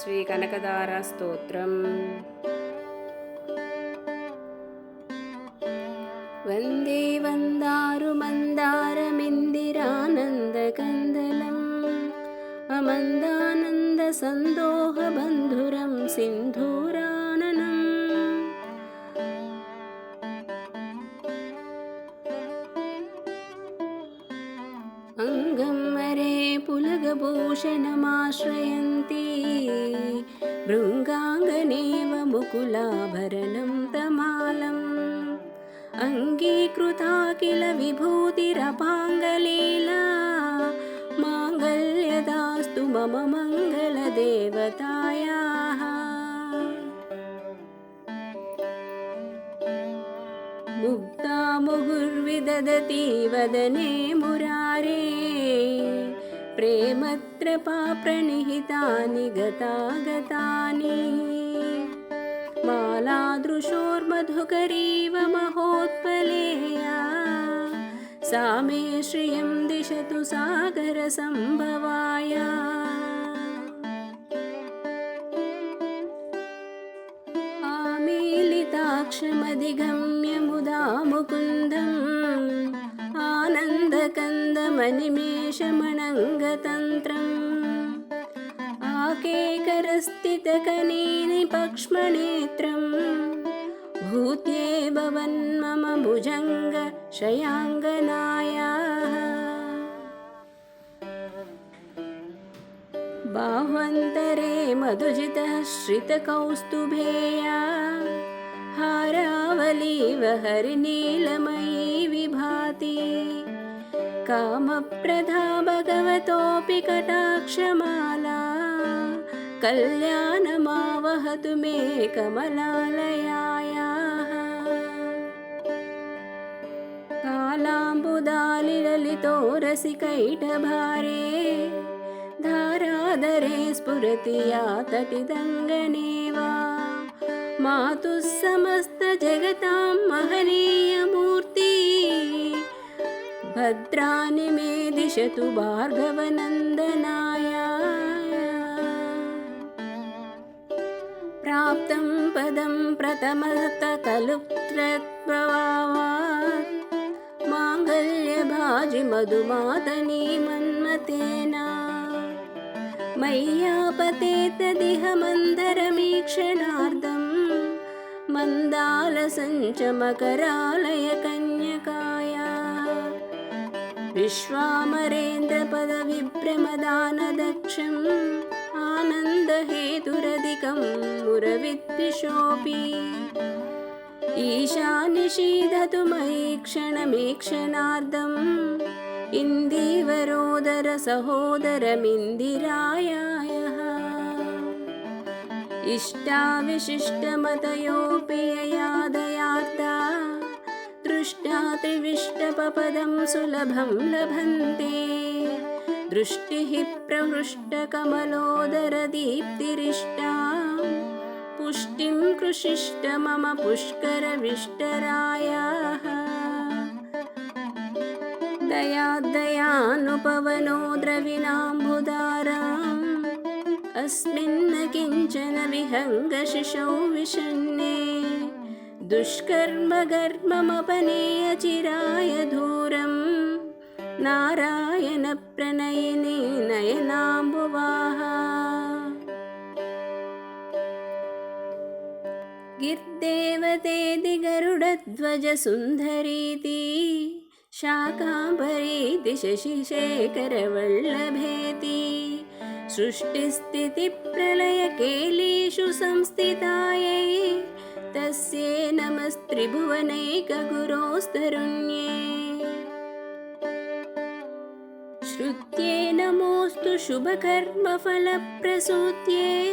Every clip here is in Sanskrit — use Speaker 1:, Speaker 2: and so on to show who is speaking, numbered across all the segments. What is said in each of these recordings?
Speaker 1: ಶ್ರೀ ಕನಕದಾರ ಸ್ತೋತ್ರಂ. ವಂದೇ ವಂದಾರು ಮಂದಾರಮಿಂದಿರಾನಂದಕಂದಲಂ ಅಮಂದಾನಂದ ಸಂದೋಹ ಬಂಧುರಂ ಸಿಂಧೂರಾನನಂ. ಅಂಗಂ ಮರೆ ಪುಲಗಭೂಷಣಮಾಶ್ರಯಂತಿ ಭೃಂಗಾಂಗನೇವ ಮುಕುಲಾಭರಣಂ ತಮಾಲಂ. ಅಂಗೀಕೃತಾ ಕಿಲ ವಿಭೂತಿರಪಾಂಗಲೀಲಾ ಮಾಂಗಲ್ಯದಾಸ್ತು ಮಮ ಮಂಗಲದೇವತಾಯಾಃ. ಮುಗ್ಧಾ ಮುಹುರ್ವಿದದತಿ ವದನೆ ಮುರಾರೇ ಪ್ರೇಮತ್ರಪಾ ಪ್ರಣಿಹಿತಾನಿ ಗತಾಗತಾನಿ. ಮಾಲಾದೃಶೋರ್ಮಧುಕರೀವ ಮಹೋತ್ಪಲೇಯಾ ಸಾ ಮೇ ಶ್ರಿಯಂ ದಿಶತು ಸಾಗರ ಸಂಭವಾಯ. ಆಮೀಲಿತಾಕ್ಷಮಧಿಗಮ್ಯ ಮುದಾ ಮುಕುಂದಂ ಆನಂದಕಂದಮನಿಮೇಷಮಣಂಗತಂತ್ರಂ. ಆಕೇಕರಸ್ಥಿತಕನೇನಿ ಪಕ್ಷ್ಮನೇತ್ರಂ ಭೂತ್ಯೇವ ವನ್ಮಮ ಭುಜಂಗ ಶಯಾಂಗನಾಯಾಃ. ಬಾಹ್ವಂತರೆ ಮಧುಜಿತಃ ಶ್ರಿತಕೌಸ್ತುಭೇಯಾ ಹಾರಾವಲೀವ ಹರಿನೀಲಮಯೀ ವಿಭಾತಿ. ಕಾಮಪ್ರದಾ ಭಗವತೋऽಪಿ ಕಟಾಕ್ಷಮಾಲಾ ಕಲ್ಯಾಣಮಾವಹತು ಮೇ ಕಮಲಾಲಯಾಯಾಃ. ಕಾಲಾಂಬುದಾಲಿಲಲಿತೋರಸಿಕೈಟಭಾರೇ ಧಾರಾಧರೆ ಸ್ಫುರತಿ ಯಾ ತಟಿದಂಗನೇವಾ. ಮಾತುಃ ಸಮಸ್ತ ಜಗತಾಂ ಮಹನೀಯ ಮೂರ್ತಿ ಭದ್ರಾಣಿ ಮೇ ದಿಶತು ಭಾರ್ಗವನಂದನಾಯ. ಪ್ರಾಪ್ತಂ ಪದಂ ಪ್ರಥಮತ ಕಲುತ್ರತ್ವವಾತ್ ಮಾಂಗಲ್ಯಭಾಜಿ ಮಧುಮಾತನಿ ಮನ್ಮತೇನ. ಮಯ್ಯಾಪತೇತದಿಹ ಮಂದರಮೀಕ್ಷಣಾರ್ಧಂ ಮಂದಾಲಸಂಚಮಕರಾಲಯ ಕನ್ಯಕಾಯಾ. ವಿಶ್ವಾಮರೇಂದ್ರಪದವಿಭ್ರಮದಾನದಕ್ಷಂ ಆನಂದಹೇತುರಧಿಕಂ ಮುರವಿದ್ವಿಷೋऽಪಿ. ಈಶಾನ್ಯಷೀಧತು ಮಯಿ ಕ್ಷಣಮೀಕ್ಷಣಾರ್ಧಂ ಇಂದೀವರೋದರ ಸಹೋದರಮಿಂದಿರಾಯಾಯಃ. ಇಷ್ಟಾವಿಶಿಷ್ಟಮತಯೋऽಪಿ ಯಯಾ ದಯಾರ್ತಾ ದೃಷ್ಟಾ ತ್ರಿವಿಷ್ಟಪಪದಂ ಸುಲಭಂ ಲಭಂತೆ. ದೃಷ್ಟಿಃ ಪ್ರಹೃಷ್ಟಕಮಲೋದರದೀಪ್ತಿರಿಷ್ಟಾ ಪುಷ್ಟಿಂ ಕೃಷಿಷ್ಟ ಮಮ ಪುಷ್ಕರವಿಷ್ಟರಾಯಾಃ. ದಯಾದಯಾನುಪವನೋ ದ್ರವಿಣಾಂಬುಧಾರಾಂ ಅಸ್ಮಿನ್ನ ಕಿಂಚನ ವಿಹಂಗಶಿಶೌ ವಿಷಣ್ಣೆ. ದುಷ್ಕರ್ಮಗರ್ಮಮಪನೇಯ ಚಿರಾಯ ಧೂರಂ ನಾರಾಯಣ ಪ್ರಣಯಿನಿ ನಯನಾಂಬುವಾಹ. ಗಿರ್ದೇವತೇತಿ ಗರುಡಧ್ವಜ ಸುಂದರೀತಿ ಶಾಕಾಂಬರೀತಿ ಶಶಿಶೇಖರವಲ್ಲಭೇತಿ. ಸೃಷ್ಟಿಸ್ಥಿತಿ ಪ್ರಳಯ ಕೇಲೀಷು ಸಂಸ್ಥಿತಾಯೈ ತಸ್ಯೈ ನಮಸ್ತ್ರಿಭುವನೈಕಗುರೋಸ್ತರುಣ್ಯೇ. ಶ್ರುತ್ಯೈ ನಮೋऽस्तु ಶುಭಕರ್ಮಫಲಪ್ರಸೂತ್ಯೈ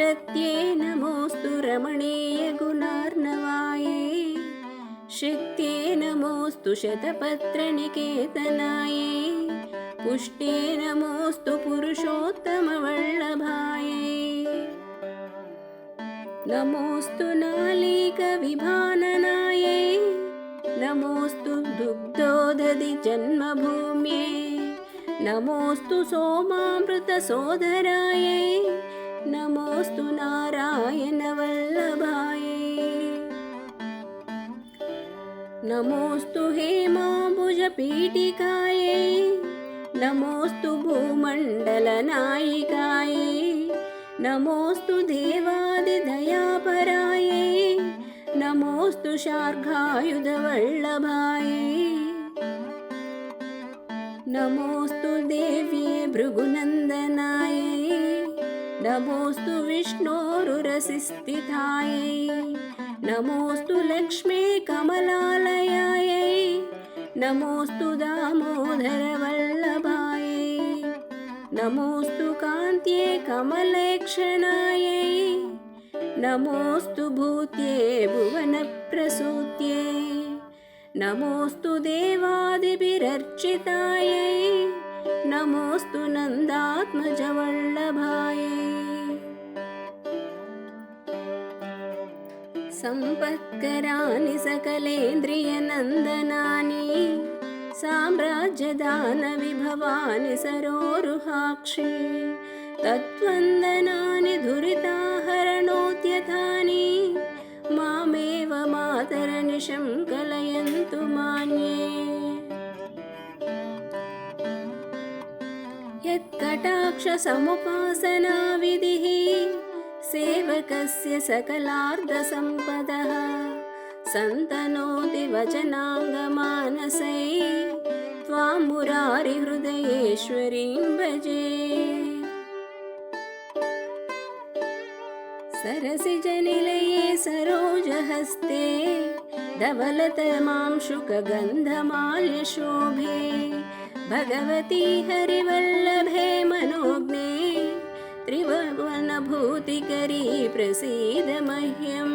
Speaker 1: ರತ್ಯೈ ನಮೋऽस्तु ರಮಣೀಯಗುಣಾರ್ಣವಾಯೈ. ಶಕ್ತ್ಯೈ ನಮೋऽस्तु ಶತಪತ್ರನಿಕೇತನಾಯೈ. ಪುಷ್ಟ್ಯೈ ನಮೋऽस्तु ಪುರುಷೋತ್ತಮವಲ್ಲಭಾಯೈ. ನಮೋऽस्तु ನಾಳೀಕವಿಭಾನನಾಯೈ. ನಮೋऽस्तु ದುಗ್ಧೋದಧಿ ಜನ್ಮಭೂಮ್ಯೈ. ನಮೋऽस्तु ಸೋಮಾಮೃತಸೋದರಾಯೈ नमोऽस्तु नारायणवल्लभाय। नमोऽस्तु हेमाम्बुजपीठिकायै, नमोऽस्तु भूमण्डलनायिकायै, नमोऽस्तु देवादिदयापरायै, नमोऽस्तु शार्ङ्गायुधवल्लभायै। नमोऽस्तु देव्ये भृगुनन्दनायै, नमोऽस्तु विष्णोरुरसिस्थितायै, नमोऽस्तु लक्ष्मे कमलालयायै, नमोऽस्तु दामोदरवल्लभायै, नमोऽस्तु कान्त्ये कमलेक्षणायै, नमोऽस्तु भूत्ये भुवनप्रसूत्यै, नमोऽस्तु देवादिभिरर्चितायै, नमोऽस्तु नन्दात्मजवल्लभायै। सम्पत्कराणि सकलेन्द्रियनन्दनानि, साम्राज्यदानविभवानि सरोरुहाक्षि, तत्त्वन्दनानि दुरिताहरणोद्यतानि, मामेव मातरनिशं कलयन्तु मान्ये। यत्कटाक्षसमुपासनाविधिः सेवकस्य सकलार्धसम्पदः, सन्तनोति वचनाङ्गमानसै, त्वां मुरारिहृदयेश्वरीं भजे। सरसिजनिलये सरोजहस्ते, धवलतमां शुकगन्धमाल्यशोभे, भगवती हरिवल्लभे मनोज्ञे, त्रिभुवनभूतिकरी प्रसीद मह्यम्।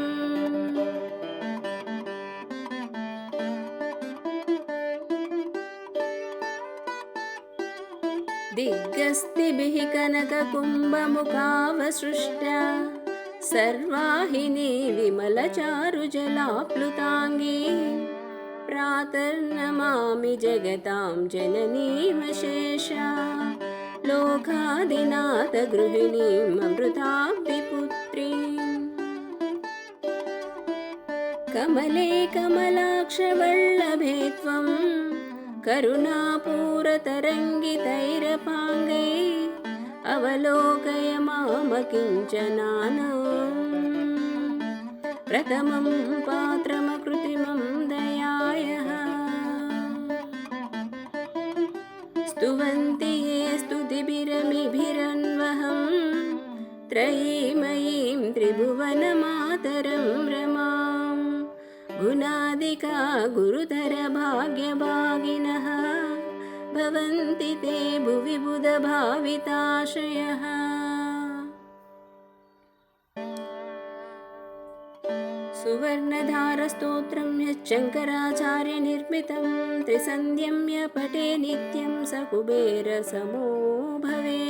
Speaker 1: दिग्गस्तिभिः कनककुम्भमुखावसृष्टा, सर्वाहिनी विमलचारुजलाप्लुताङ्गी, प्रातर्नमामि जगतां जननीमशेषा, लोकादिनाथ गृहिणीम् अमृताब्धिपुत्रीम्। कमले कमलाक्षवल्लभे त्वं, करुणापूरतरङ्गितैरपाङ्गै, अवलोकय मामकिञ्चनानाम्, प्रथमं पात्रमकृत्रिमं दयायः। स्तुवन्ति ये स्तुतिभिरमिभिरन्वहं, त्रयीमयीं त्रिभुवनमातरं रमां, गुणादिका गुरुतरभाग्यभागिनः, भवन्ति ते भुवि बुधभाविताशयः। सुवर्णधारस्तोत्रं यच्शङ्कराचार्यनिर्मितं, त्रिसन्ध्यं य पठे नित्यं स कुबेरसमो भवेत्।